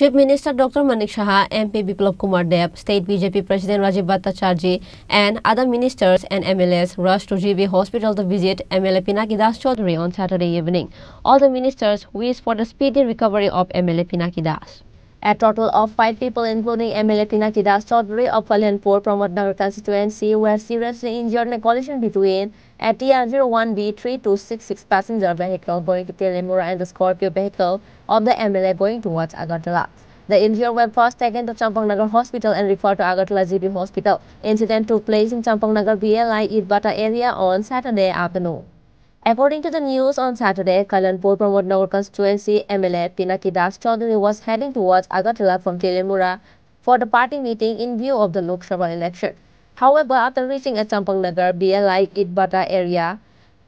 Chief Minister Dr. Manik Saha, MP Biplab Kumar Deb, State BJP President Rajiv Bhattacharjee, and other ministers and MLAs rushed to GB Hospital to visit MLA Pinaki Das Chaudhary on Saturday evening. All the ministers wished for the speedy recovery of MLA Pinaki Das. A total of 5 people, including MLA Pinaki Das Chaudhary of Kalyanpur Pramodnagar constituency, were seriously injured in a collision between a TR01B 3266 passenger vehicle going to Telemura and the Scorpio vehicle of the MLA going towards Agartala. The injured were first taken to Champangnagar Hospital and referred to Agartala GB Hospital. Incident took place in Champangnagar BLI Idbata area on Saturday afternoon. According to the news on Saturday, Kalyanpur Pramodnagar constituency MLA Pinaki Das Chaudhary was heading towards Agartala from Telemura for the party meeting in view of the Lok Sabha election. However, after reaching at Champangnagar BLI Idbata area,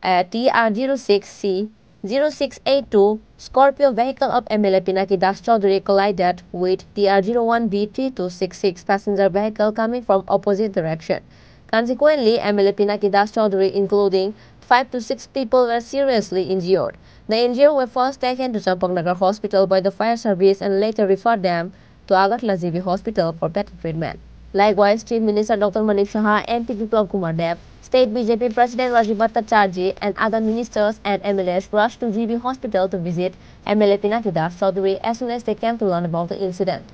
a TR06C 0682 Scorpio vehicle of MLA Pinaki Das Chaudhary collided with TR01B 3266 passenger vehicle coming from opposite direction. Consequently, MLA Pinaki Das Chaudhary, including 5 to 6 people, were seriously injured. The injured were first taken to Champangnagar Hospital by the fire service and later referred them to Agartala GB Hospital for better treatment. Likewise, Chief Minister Dr. Manik Saha, MP Biplab Kumar Deb, State BJP President Rajiv Bhattacharjee, and other ministers and MLAs rushed to GB Hospital to visit MLA Pinaki Das Chaudhary as soon as they came to learn about the incident.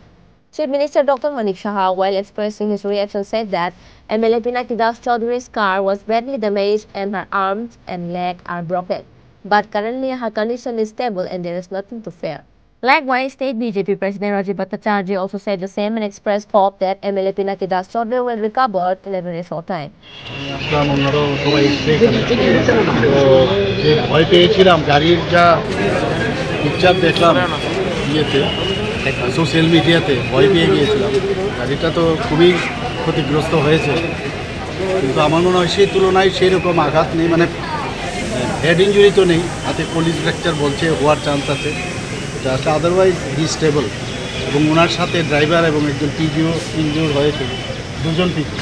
Chief Minister Dr. Manik Saha, while expressing his reaction, said that MLA Pinaki Das Chaudhary's car was badly damaged and her arms and leg are broken. But currently her condition is stable and there is nothing to fear. Likewise, State BJP President Rajiv Bhattacharjee also said the same and expressed hope that MLA Pinaki Das Chaudhary will recover in a very short time. Social মিডিয়াতে ভয় পেয়ে গিয়েছিলাম। গাড়িটা তো খুবই ক্ষতিগ্রস্ত হয়েছে, কিন্তু আমার মনে হয় সেই তুলনায় সেই রকম আঘাত নেই, মানে হেড ইঞ্জুরি তো নেই, হাতে কলিজ ফ্র্যাকচার বলছে হওয়ার চান্স আছে, এটা আসলে আদারওয়াইজ হি স্টেবল। এবং ওনার সাথে ড্রাইভার এবং একজন পিজিও ইনজিওর হয়েছে, দুজন পিজি,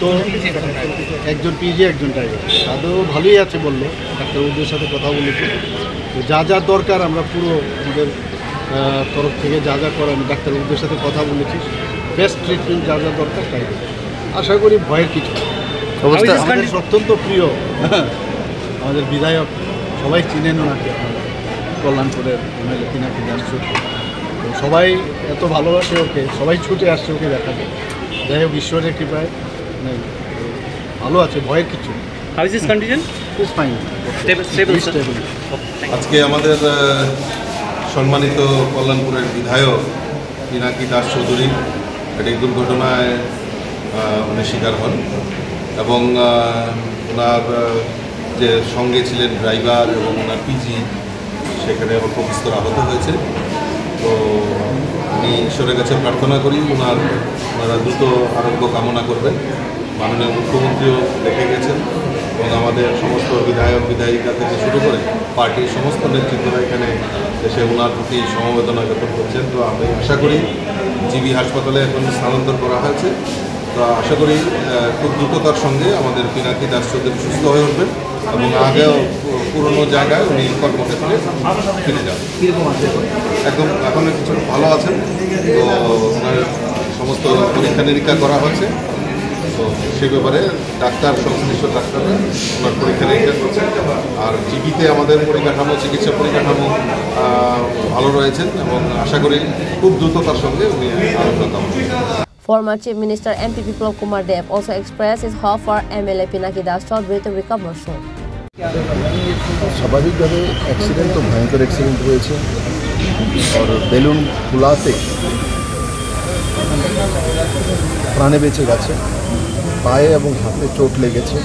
তো একজন পিজি একজন ড্রাইভার, তাদেরও ভালোই আছে বললো, ডাক্তারবাবুদের সাথে কথা বলেছি। তো যা যা দরকার আমরা পুরো আমাদের তরফ থেকে যা যা করে আমি ডাক্তারবাবুদের সাথে কথা বলেছি, বেস্ট ট্রিটমেন্ট যা যা দরকার তাই আশা করি ভয়ের কিছু। আমাদের অত্যন্ত প্রিয় আমাদের বিধায়ক, সবাই চিনেন ওনাকে, কল্যাণপুরের MLA পিনাকি দাস চৌধুরী, তো সবাই এত ভালোবাসে ওকে, সবাই ছুটে আসছে ওকে দেখাতে। যাই হোক, ঈশ্বরের কৃপায় মানে ভালো আছে, ভয়ের কিছু। আজকে আমাদের সম্মানিত কল্যাণপুরের বিধায়ক পিনাকি দাস চৌধুরী একটি দুর্ঘটনায় উনি শিকার হন এবং ওনার যে সঙ্গে ছিলেন ড্রাইভার এবং ওনার পিজি, সেখানে অল্প বিস্তর আহত হয়েছে। তো আমি ঈশ্বরের কাছে প্রার্থনা করি ওনারা দ্রুত আরোগ্য কামনা করবেন। মাননীয় মুখ্যমন্ত্রীও দেখে গেছেন এবং আমাদের সমস্ত বিধায়ক বিধায়িকা থেকে শুরু করে পার্টির সমস্ত নেতৃত্বরা এখানে এসে ওনার প্রতি সমবেদনা জ্ঞাপন করছেন। তো আমি আশা করি জিবি হাসপাতালে এখন স্থানান্তর করা হয়েছে, তো আশা করি খুব দ্রুততার সঙ্গে আমাদের পিনাকি দাস চৌধুরী সুস্থ হয়ে উঠবেন এবং আগেও পুরনো জায়গায় উনি কর্মক্ষেত্রে ফিরে যান। একদম এখন কিছু ভালো আছেন, তো ওনার সমস্ত পরীক্ষা নিরীক্ষা করা হয়েছে, তো সেই ব্যাপারে ডাক্তার সংশ্লিষ্ট ডাক্তাররা ওনার পরীক্ষা নিরীক্ষা করছেন। আর জিবিতে আমাদের পরিকাঠামো, চিকিৎসা পরিকাঠামো ভালো রয়েছেন এবং আশা করি খুব দ্রুততার সঙ্গে উনি আরোগ্য কামনা করবেন। Former Chief Minister MP Biplab Kumar Deb also expressed his hope for MLA Pinaki Das Chaudhary to recover soon. স্বাভাবিকভাবে অ্যাক্সিডেন্ট তো ভয়ঙ্কর অ্যাক্সিডেন্ট হয়েছে, আর বেলুন ফুলাতে প্রাণে বেঁচে গেছে, পায়ে এবং হাতে চোট লেগেছে,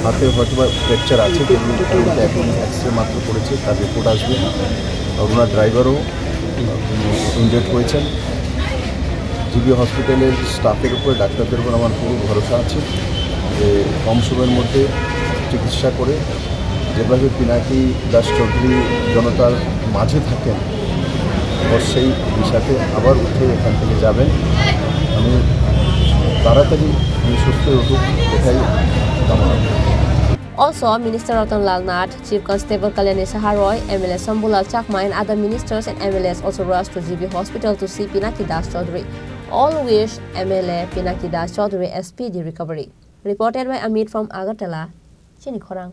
হাতে হয়তো ফ্র্যাকচার আছে, কিন্তু এখন এক্সরে মাত্র করেছে, তার রিপোর্ট আসবে। আর ওনার ড্রাইভারও ইনজেক্ট হয়েছেন। জিবি হসপিটালের স্টাফের উপর, ডাক্তারদের উপর আমার পুরো ভরসা আছে যে কম সময়ের মধ্যে চিকিৎসা করে যেভাবে পিনাকি দাস চৌধুরী জনতার মাঝে থাকেন, সেই বিষয়তে আবার উঠে এখান থেকে যাবেন। আমি তাড়াতাড়ি সুস্থ উঠুক এটাই কামনা করি। Also, Minister Ratan Lal Nath, Chief Constable Kalyani Saharoy, MLA Sambulal Chakma and other ministers and MLAs also rushed to GB Hospital to see Pinaki Das Chaudhary. All wish MLA Pinaki Das Chaudhary a speedy recovery. Reported by Amit from Agartala, Chini Khorang.